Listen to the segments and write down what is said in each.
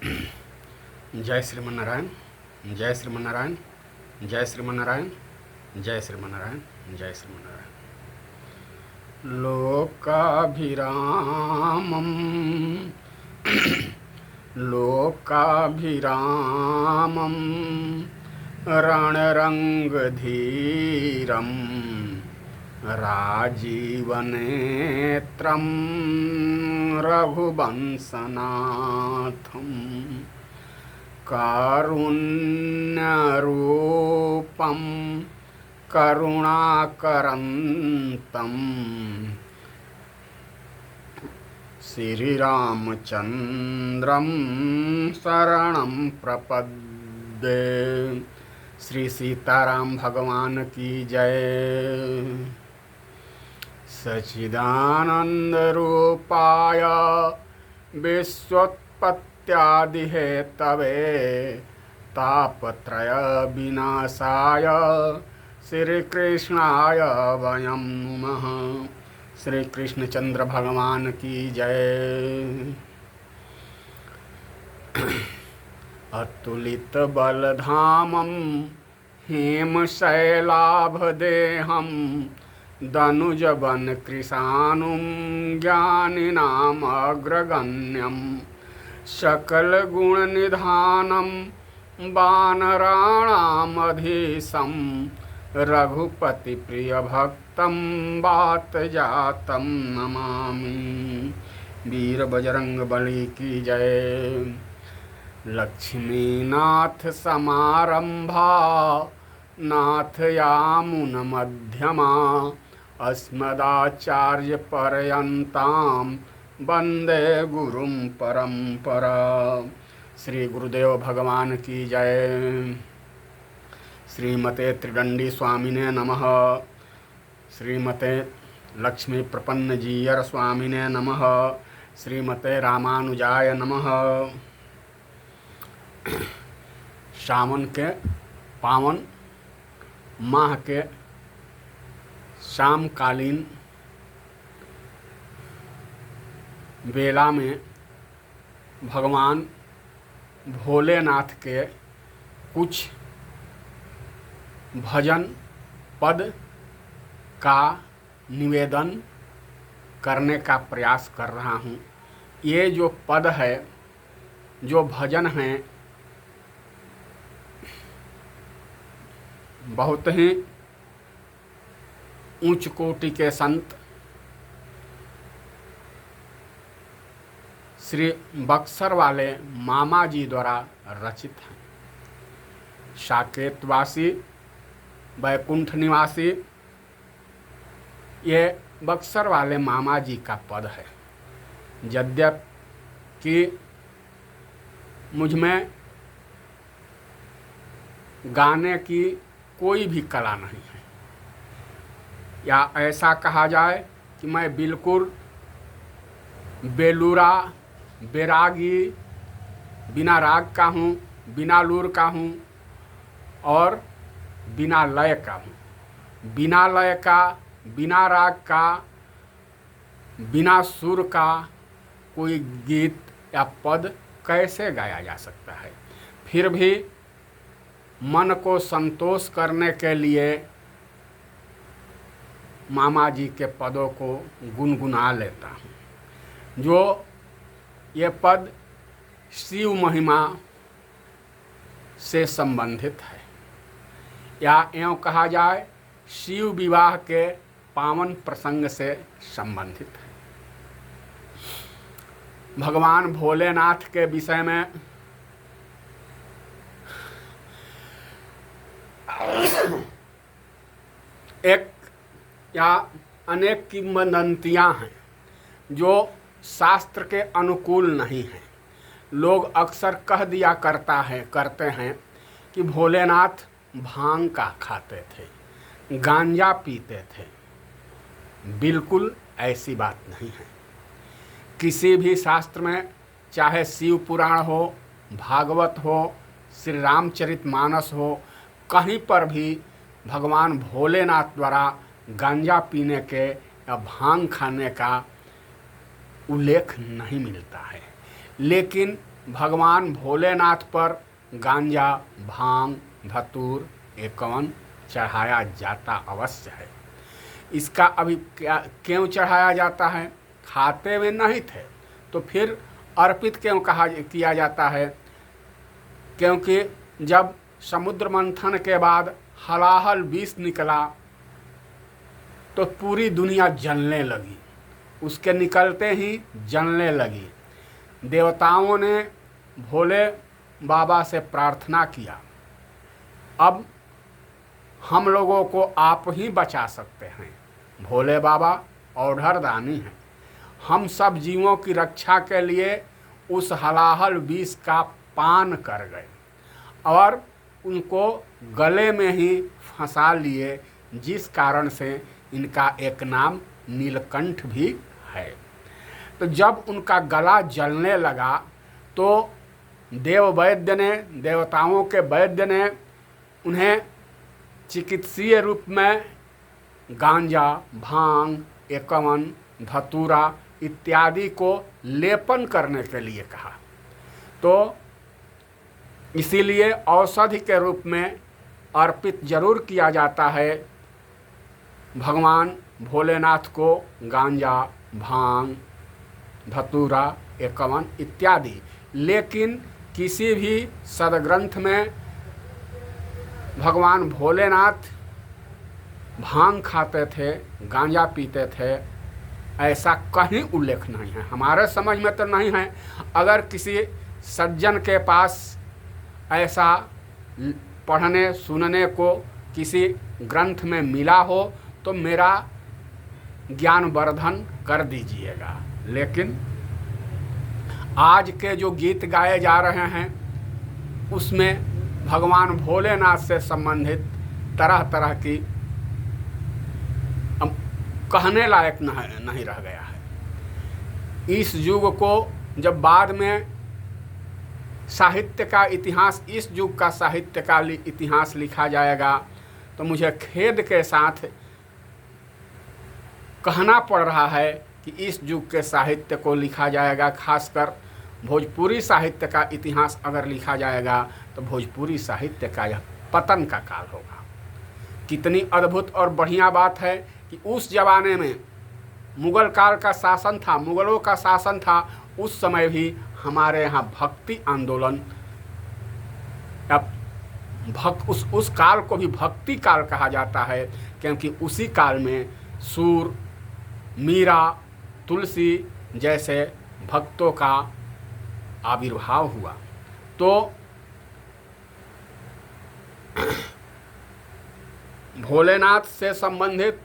जय श्रीमन्नारायण, जय श्रीमन्नारायण, जय श्रीमन्नारायण, जय श्रीमन्नारायण, जय श्रीमन्नारायण। लोकाभिरामं लोकाभिरामं रणरङ्गधीरं राजीवनेत्रं रघुवंशनाथं कारुण्यरूपं करुणाकरन्तं श्रीरामचन्द्रं शरणं प्रपद्ये। श्री सीताराम भगवान की जय। सच्चिदानंद रूपाय विश्वोत्पत्त्यादिहेतवे तापत्रय विनाशाय श्रीकृष्णाय वयं नमः। श्री कृष्णचंद्र भगवान की जय। अतुलित बलधामं हेमशैलाभदेहं दनुजवन कृशानुं ज्ञानिनामग्रगण्यं सकलगुणनिधानं वानराणामधीशं रघुपतिप्रियभक्तं वातजातं नमामि। वीर बजरंगबली की जय। लक्ष्मीनाथ समारंभा नाथयामुन मध्यमा अस्मदाचार्य पर्यन्तां वंदे गुरुं परंपरा। श्री गुरुदेव भगवान की जय। श्रीमते त्रिदंडी स्वामिने नमः। श्रीमते लक्ष्मी प्रपन्न जीयर स्वामिने नमः। श्रीमते रामानुजाय नमः। सावन के पावन माह के शामकालीन वेला में भगवान भोलेनाथ के कुछ भजन पद का निवेदन करने का प्रयास कर रहा हूँ। ये जो पद है, जो भजन हैं, बहुत ही उच्च कोटि के संत श्री बक्सर वाले मामा जी द्वारा रचित हैं। साकेतवासी, वैकुंठ निवासी, ये बक्सर वाले मामा जी का पद है। यद्यपि मुझ में गाने की कोई भी कला नहीं है, या ऐसा कहा जाए कि मैं बिल्कुल बेलूरा, बैरागी, बिना राग का हूँ, बिना लूर का हूँ और बिना लय का हूँ। बिना लय का, बिना राग का, बिना सुर का कोई गीत या पद कैसे गाया जा सकता है। फिर भी मन को संतोष करने के लिए मामा जी के पदों को गुनगुना लेता हूँ। जो ये पद शिव महिमा से संबंधित है, या यूँ कहा जाए शिव विवाह के पावन प्रसंग से संबंधित है। भगवान भोलेनाथ के विषय में एक या अनेक किंवदंतियां हैं जो शास्त्र के अनुकूल नहीं हैं। लोग अक्सर कह दिया करते हैं कि भोलेनाथ भांग का खाते थे, गांजा पीते थे। बिल्कुल ऐसी बात नहीं है। किसी भी शास्त्र में, चाहे शिव पुराण हो, भागवत हो, श्री रामचरितमानस हो, कहीं पर भी भगवान भोलेनाथ द्वारा गांजा पीने के या भांग खाने का उल्लेख नहीं मिलता है। लेकिन भगवान भोलेनाथ पर गांजा, भांग, धतूर, एकवन चढ़ाया जाता अवश्य है। इसका अभी क्यों चढ़ाया जाता है? खाते हुए नहीं थे तो फिर अर्पित क्यों किया जाता है? क्योंकि जब समुद्र मंथन के बाद हलाहल विष निकला तो पूरी दुनिया जलने लगी, उसके निकलते ही जलने लगी। देवताओं ने भोले बाबा से प्रार्थना किया, अब हम लोगों को आप ही बचा सकते हैं। भोले बाबा औढ़रदानी हैं, हम सब जीवों की रक्षा के लिए उस हलाहल विष का पान कर गए और उनको गले में ही फंसा लिए, जिस कारण से इनका एक नाम नीलकंठ भी है। तो जब उनका गला जलने लगा तो देववैद्य ने, देवताओं के वैद्य ने उन्हें चिकित्सीय रूप में गांजा, भांग, एकवन, धतूरा इत्यादि को लेपन करने के लिए कहा। तो इसीलिए औषधि के रूप में अर्पित जरूर किया जाता है भगवान भोलेनाथ को गांजा, भांग, धतूरा, एकवन इत्यादि। लेकिन किसी भी सदग्रंथ में भगवान भोलेनाथ भांग खाते थे, गांजा पीते थे, ऐसा कहीं उल्लेख नहीं है, हमारे समझ में तो नहीं है। अगर किसी सज्जन के पास ऐसा पढ़ने सुनने को किसी ग्रंथ में मिला हो तो मेरा ज्ञान वर्धन कर दीजिएगा। लेकिन आज के जो गीत गाए जा रहे हैं उसमें भगवान भोलेनाथ से संबंधित तरह तरह की कहने लायक नहीं रह गया है। इस युग को जब बाद में साहित्य का इतिहास, इस युग का साहित्य का इतिहास लिखा जाएगा तो मुझे खेद के साथ कहना पड़ रहा है कि इस युग के साहित्य को लिखा जाएगा, खासकर भोजपुरी साहित्य का इतिहास अगर लिखा जाएगा तो भोजपुरी साहित्य का यह पतन का काल होगा। कितनी अद्भुत और बढ़िया बात है कि उस जमाने में मुगल काल का शासन था, मुगलों का शासन था, उस समय भी हमारे यहाँ भक्ति आंदोलन, उस काल को भी भक्ति काल कहा जाता है, क्योंकि उसी काल में सूर, मीरा, तुलसी जैसे भक्तों का आविर्भाव हुआ। तो भोलेनाथ से संबंधित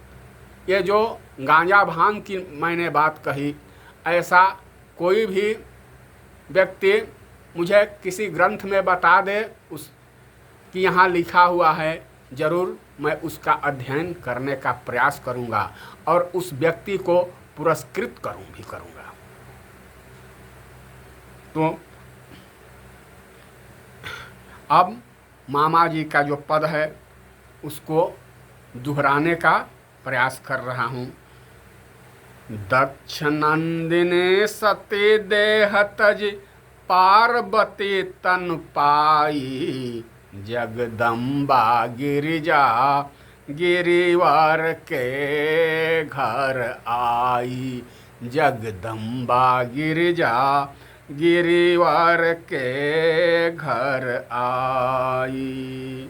ये जो गांजा भांग की मैंने बात कही, ऐसा कोई भी व्यक्ति मुझे किसी ग्रंथ में बता दे उस कि यहाँ लिखा हुआ है, ज़रूर मैं उसका अध्ययन करने का प्रयास करूँगा और उस व्यक्ति को पुरस्कृत करूँगा। तो अब मामा जी का जो पद है उसको दोहराने का प्रयास कर रहा हूँ। दक्ष नंदिनी सती देह तज पार्वती तन पाई, जगदम्बा गिरिजा गिरिवर के घर आई, जगदम्बा गिरिजा गिरिवर के घर आई।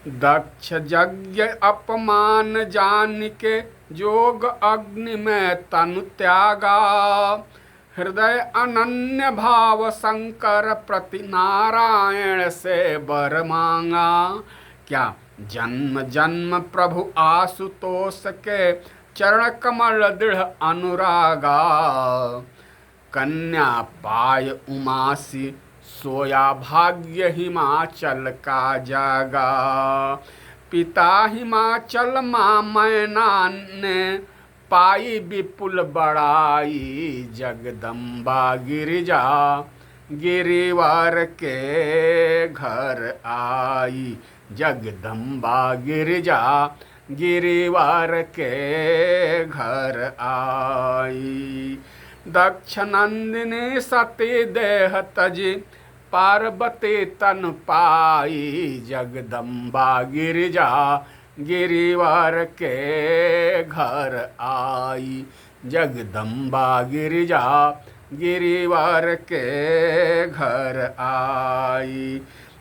दक्ष यज्ञ अपमान जान के जोग अग्नि में तनु त्यागा, हृदय अनन्य भाव शंकर प्रति नारायण से वर मांगा। क्या जन्म जन्म प्रभु आशुतोष के चरण कमल दृढ़ अनुरागा, कन्या पाय उमासी सोया भाग्य हिमाचल का जागा। पिता हिमाचल माँ मैना ने पाई विपुल बड़ाई, जगदम्बा गिरिजा गिरिवर के घर आई, जगदम्बा गिरिजा गिरिवर के घर आई। दक्ष नंदिनी सती देह तजी पार्वती तन पाई। जगदम्बा गिरिजा गिरिवर के घर आई। जगदम्बा गिरिजा गिरिवर के घर आई।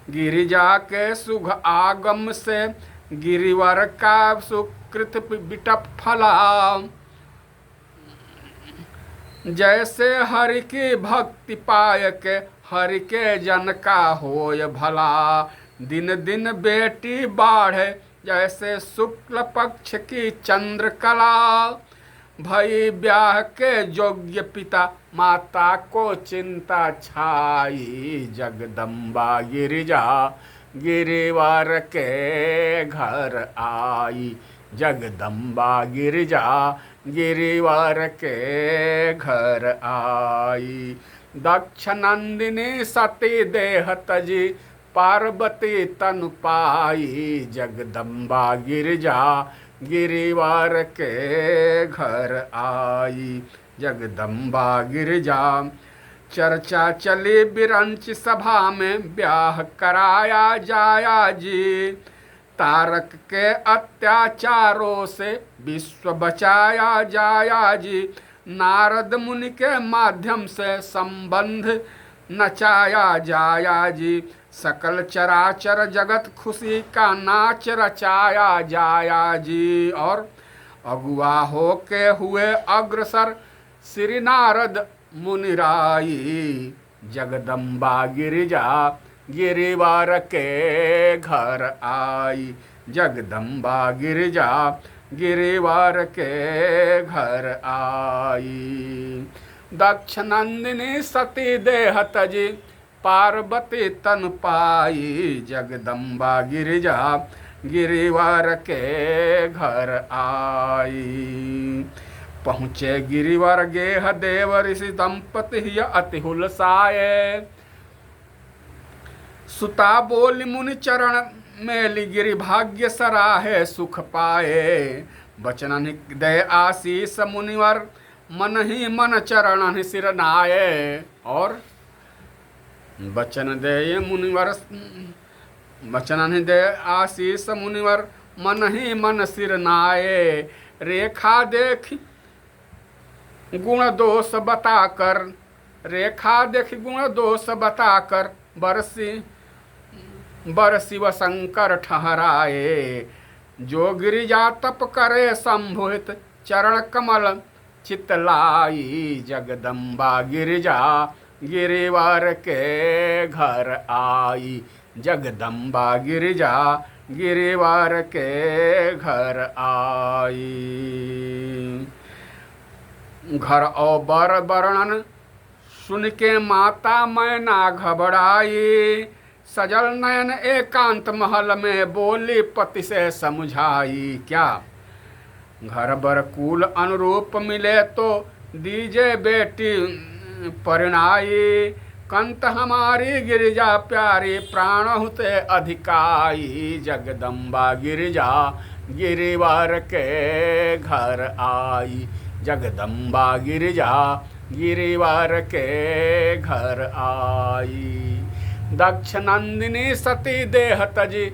गिरिजा के सुख आगम से गिरिवर का सुकृत बिटप फला। जैसे हरि की भक्ति पाय के हरि के जन का होय भला। दिन दिन बेटी बाढ़े जैसे शुक्ल पक्ष की चंद्रकला। भई ब्याह के योग्य पिता माता को चिंता छाई। जगदम्बा गिरिजा गिरिवर के घर आई। जगदम्बा गिरिजा गिरिवर के घर आई। दक्ष नंदिनी सती देह तजी पार्वती तन पाई। जगदम्बा गिरिजा गिरिवर के घर आई। जगदम्बा गिरिजा चर्चा चली बिरंच सभा में ब्याह कराया जाया जी। तारक के अत्याचारों से विश्व बचाया जाया जी। नारद मुनि के माध्यम से संबंध नचाया जाया जी। सकल चराचर जगत खुशी का नाच रचाया जाया जी। और अगुआ हो के हुए अग्रसर श्री नारद मुनिराई। जगदम्बा गिरिजा गिरिवर के घर आई। जगदम्बा गिरिजा गिरिवर के घर आई। दक्ष नंदिनी सती देह तजी पार्वती तन पाई। जगदम्बा गिरिजा गिरिवर के घर आई। पहुँचे गिरिवर गेह देव ऋषि दंपति अति हुलसाए। सुता बोली मुनि चरण मेली गिरि भाग्य सराहे सुख पाए। बचन दय आशीष मुनिवर मन ही मन चरण सिर नाये। और बचन दे मुनिवर बचन दे आशीष मुनिवर मन ही मन सिर नाये। रेखा देख गुण दोष बताकर रेखा देख गुण दोष बताकर बर शिव शंकर ठहराए। जो गिरिजा तप करे संभुहित चरण कमल चितलाई। जगदम्बा गिरिजा गिरिवर के घर आई। जगदम्बा गिरिजा गिरिवर के घर आई। घर और बर वर्णन सुन के माता मैना घबराई। सजल नयन एकांत महल में बोली पति से समझाई। क्या घर बर कुल अनुरूप मिले तो दीजे बेटी परिणाई। कंत हमारी गिरिजा प्यारी प्राण हुते अधिकाई। जगदम्बा गिरिजा गिरिवर के घर आई। जगदम्बा गिरिजा गिरिवर के घर आई। दक्ष नंदिनी सती देह तजी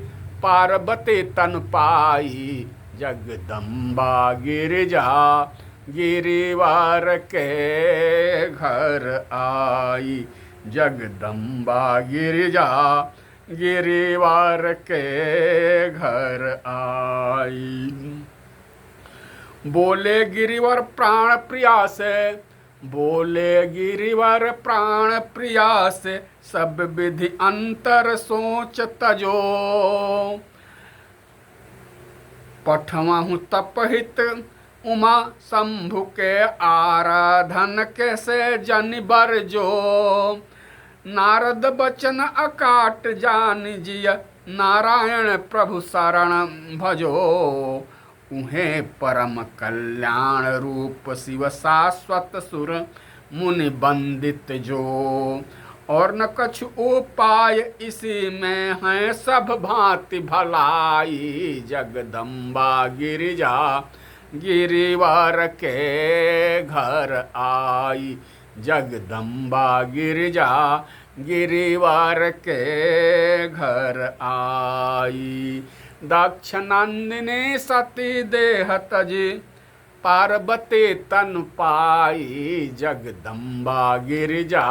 पार्वती तन पाई। जगदम्बा गिरिजा गिरिवर के घर आई। जगदम्बा गिरिजा गिरिवर के घर आई। बोले गिरिवर प्राण प्रिया से बोले गिरिवर प्राण प्रिया से सब विधि अंतर सोच तजो। पठवहु तपहित उमा शंभु के आराधन कैसे जन बरजो। नारद बचन अकाट जान जिय नारायण प्रभु शरण भजो। उन्हें परम कल्याण रूप शिव शाश्वत सुर मुनि बंदित जो। और न कछु उपाय इसी में है सब भांति भलाई। जगदम्बा गिरिजा गिरिवर के घर आई, जगदम्बा गिरिजा गिरिवर के घर आई। दक्ष नंदिनी सती देह तजी, पार्वती तन पाई, जगदम्बा गिरिजा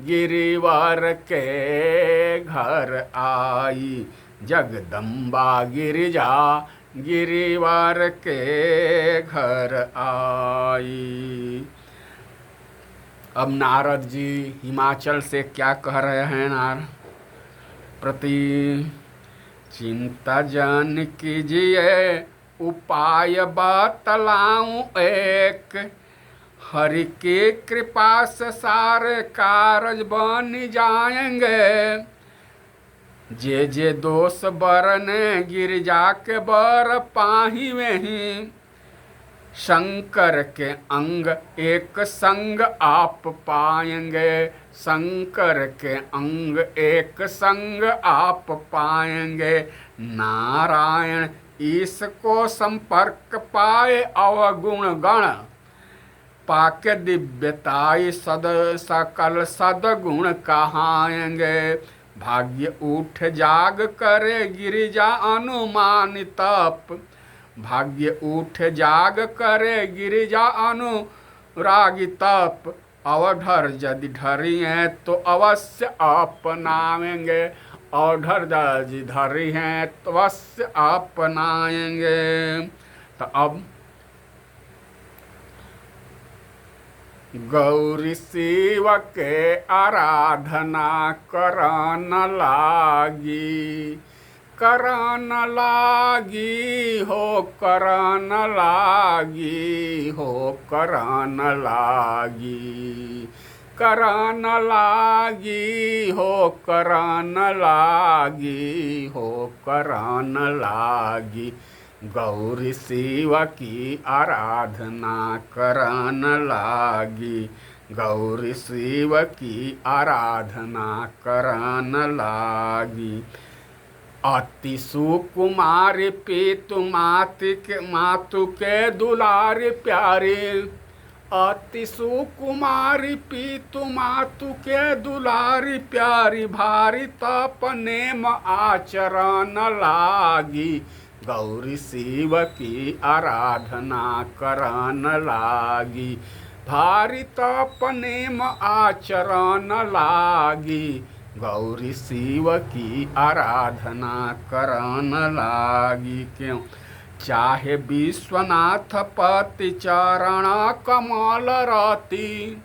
गिरिवर के घर आई, जगदम्बा गिरिजा गिरिवर के घर आई। अब नारद जी हिमाचल से क्या कह रहे हैं? नारद प्रति चिंता जन कीजिए, उपाय बतलाऊं एक, हरि की कृपा से सारे कारज बन जाएंगे। जे जे दोष बरने गिरिजा के बर पाही में ही, शंकर के अंग एक संग आप पाएंगे, शंकर के अंग एक संग आप पाएंगे। नारायण इसको संपर्क पाए अवगुण गण, पाके दिव्यताई सद सकल सदगुण कहाएंगे। भाग्य उठ जाग करे गिरिजा अनुमानित तप, भाग्य उठ जाग करे गिरिजा अनुरागी तप। अवधर यदि धरी हैं तो अवश्य अपनाएंगे, अवधर यदि धरी हैं तो अवश्य अपनाएंगे। तो अब गौरी शिव के आराधना करन लागी, करन लागी हो, करन लागी हो, करन लागी, करन लागी हो, करन लागी हो, करन लागी। गौरी शिव की आराधना करन लागी, गौरी शिव की आराधना करन लागी। अति सुकुमारी पीतु मातु के दुलारी प्यारी, अति सुकुमारी पीतु मातु के दुलारी प्यारी। भारी तप नेम आचरण लागी, गौरी शिव की आराधना करन लागी। भारी तप नेम आचरण लागी, गौरी शिव की आराधना करन लागी। क्यों? चाहे विश्वनाथ पति चरण कमल रति,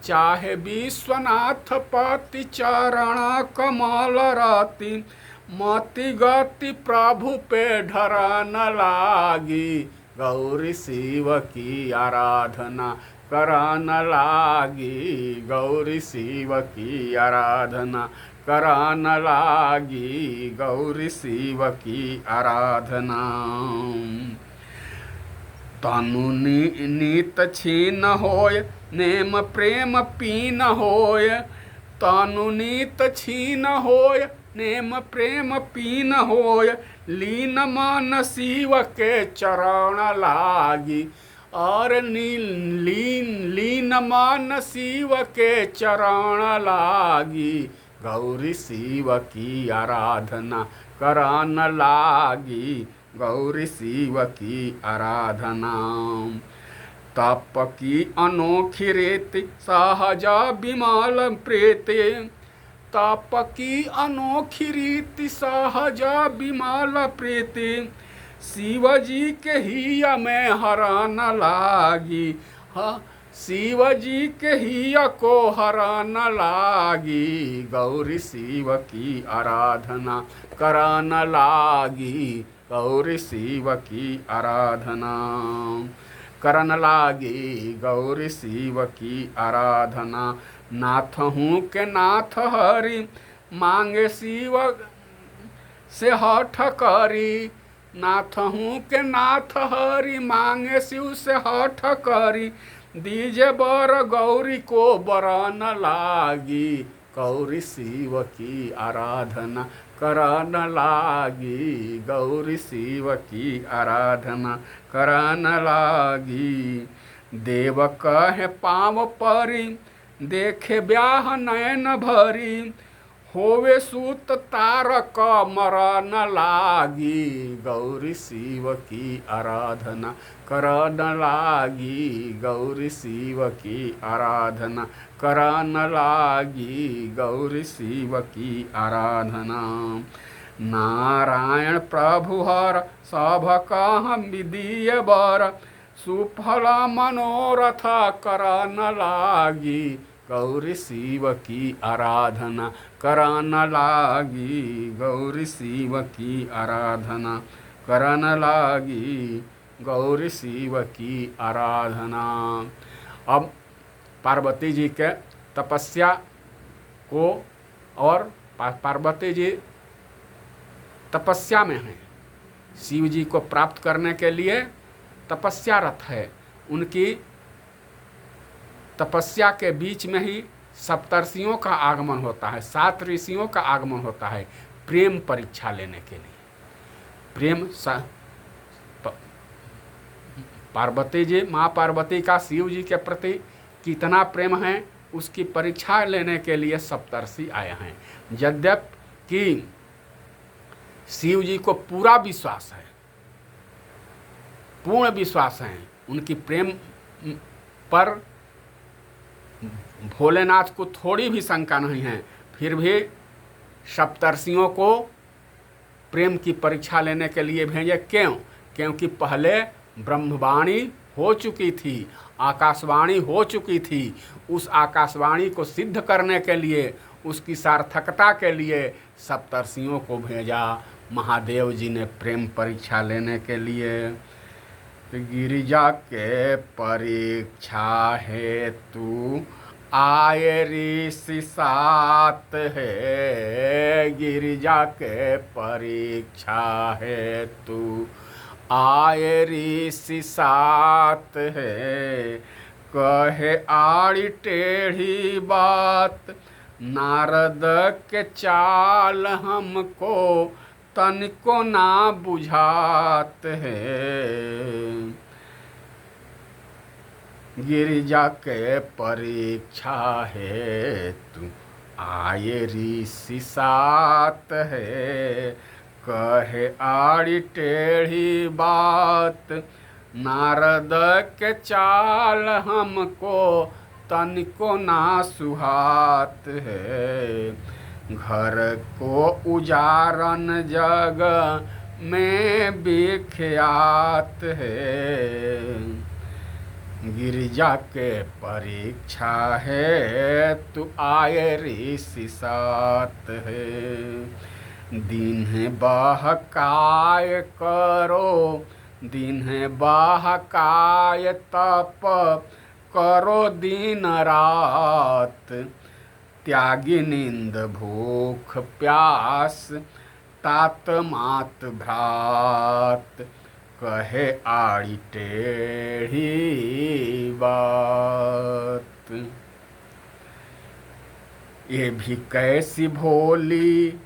चाहे विश्वनाथ पति चरण कमल रति। मति गति प्रभु पे ढरन लागी, गौरी शिव की आराधना करन लागी, गौरी शिव की आराधना करन लागी, गौरी शिव की आराधना। तनु नीत छीन होय, नेम प्रेम पीन होय। तनु नीत छीन होय, नेम प्रेम पीन होय। लीन मन शिव के चरण लागी, और लीन मन शिव के चरण लागी, गौरी शिव की आराधना करन लागी, गौरी शिव की आराधना। तप की अनोखी रीति सहज विमल प्रीति, तप की अनोखी रीति सहज विमल प्रीति। शिव जी के हिया में हरन लागी, शिव जी के हिया को हरन लागी, गौरी शिव की आराधना करन लागी, गौरी शिव की आराधना करन लागी, गौरी शिव की आराधना। नाथ हूँ के नाथ हरि, मांगे शिव से हठ करी। नाथ हूँ के नाथ हरि, मांगे शिव से हठ करी। दीजे बर गौरी को बरन लागी, गौरी शिव की आराधना करन लागी, गौरी शिव की आराधना करन लागी। देव कहे पाँव परी, देखे ब्याह नयन भरी, होवे सूत तारक मरन लागी, गौरी शिव की आराधना करन लागी, गौरी शिव की आराधना करन लागी, गौरी शिव की आराधना। नारायण प्रभु हर सब कह विदीय बर, सुफल मनोरथ करन लागी, गौरी शिव की आराधना करन लागी, गौरी शिव की आराधना करन लागी, गौरी शिव की आराधना। अब पार्वती जी के तपस्या को, और पार्वती जी तपस्या में हैं, शिव जी को प्राप्त करने के लिए तपस्यारत है। उनकी तपस्या के बीच में ही सप्तर्षियों का आगमन होता है, 7 ऋषियों का आगमन होता है प्रेम परीक्षा लेने के लिए। पार्वती जी, माँ पार्वती का शिव जी के प्रति कितना प्रेम है, उसकी परीक्षा लेने के लिए सप्तर्षि आए हैं। यद्यपि शिव जी को पूरा विश्वास है, पूर्ण विश्वास है उनकी प्रेम पर, भोलेनाथ को थोड़ी भी शंका नहीं है, फिर भी सप्तर्षियों को प्रेम की परीक्षा लेने के लिए भेजे। क्यों? क्योंकि पहले ब्रह्मवाणी हो चुकी थी, आकाशवाणी हो चुकी थी। उस आकाशवाणी को सिद्ध करने के लिए, उसकी सार्थकता के लिए सप्तर्षियों को भेजा महादेव जी ने प्रेम परीक्षा लेने के लिए। गिरिजा के परीक्षा हेतु आए ऋषि 7 है, गिरिजा के परीक्षा हेतु आए ऋषि 7 है। कहे आड़ी टेढ़ी बात, नारद के चाल हमको तनिको ना बुझात है। गिरिजा के परीक्षा हेतु आए ऋषि 7 है। कहे आड़ी टेढ़ी बात, नारद के चाल हमको तनिको ना सुहात है। घर को उजारन जग में विख्यात है। गिरिजा के परीक्षा है तू आए ऋषि 7 है। दिन बहकाय करो, दिन बहकाय तप करो दिन रात। त्यागी नींद भूख प्यास, तात मात भ्रात। कहे आड़ी टेढ़ी बात। ये भी कैसी भोली,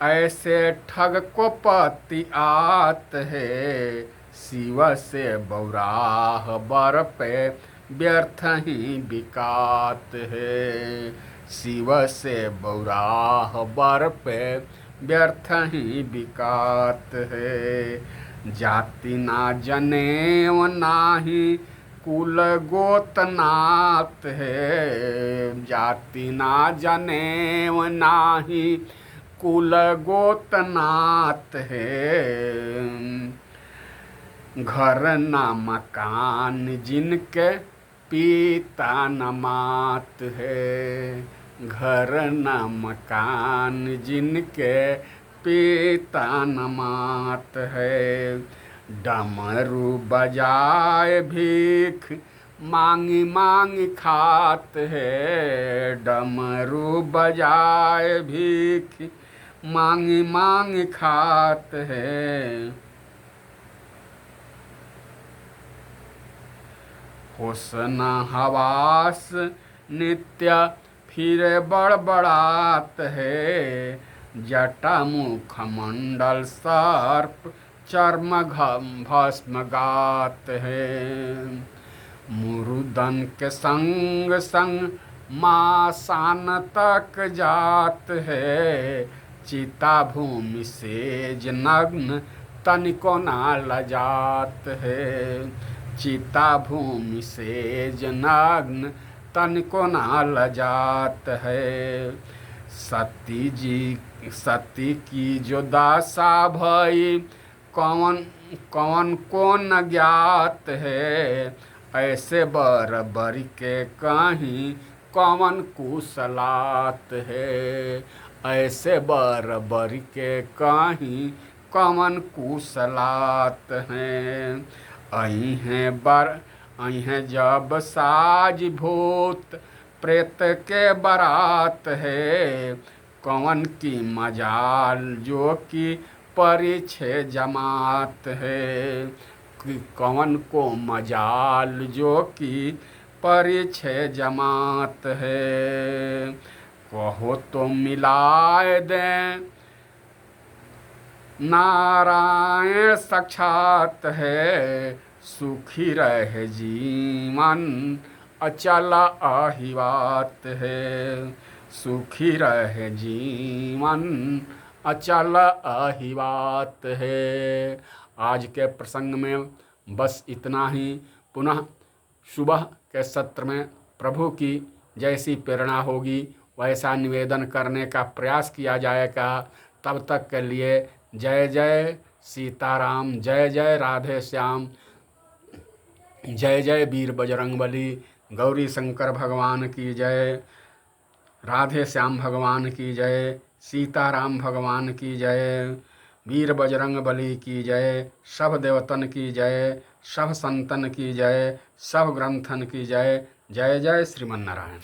ऐसे ठग को पति आत है। शिव से बौराह बर पे व्यर्थ ही बिकात है। शिव से बौराह बर पे व्यर्थ ही बिकात है। जाति ना जनेव नाही, कुल गोत नात है। जाति ना जनेव नाही, कुल गोत नात है। घर न मकान जिनके पिता न मात है। घर न मकान जिनके पिता न मात है। डमरू बजाए भीख मांगी मांगी खात है। डमरू बजाए भीख मांगी मांगी खात है। होसन हवास नित्य फिर बड़बड़ात है। जटा मुख मंडल सर्प चर्म घम भस्म गात है। मुरुदन के संग संग मासान तक जात है। चिता भूमि सेज नग्न तनिको ना लजात है। चिता भूमि सेज नग्न तनिको ना लजात है। सती की जो दासा भई कौन कौन को न ज्ञात है। ऐसे बर के कहीं कौन कुशलात है। ऐसे बर के कहीं कौन कुशलात हैं। आई हैं जब साज भूत प्रेत के बारात है। कौन की मजाल जो कि परिछे जमात है। कि कौन को मजाल जो कि परिछे जमात है। कहो तो मिलाए दें नारायण साक्षात है। सुखी रहे जीवन अचल अहिवात है। सुखी रहे जीवन अचल अहिवात है। आज के प्रसंग में बस इतना ही। पुनः सुबह के सत्र में प्रभु की जैसी प्रेरणा होगी वैसा निवेदन करने का प्रयास किया जाएगा। तब तक के लिए जय जय सीताराम, जय जय राधे श्याम, जय जय वीर बजरंगबली, गौरी शंकर भगवान की जय, राधे श्याम भगवान की जय, सीताराम भगवान की जय, वीर बजरंगबली की जय, सब देवतन की जय, सब संतन की जय, सब ग्रंथन की जय। जय जय श्रीमन नारायण।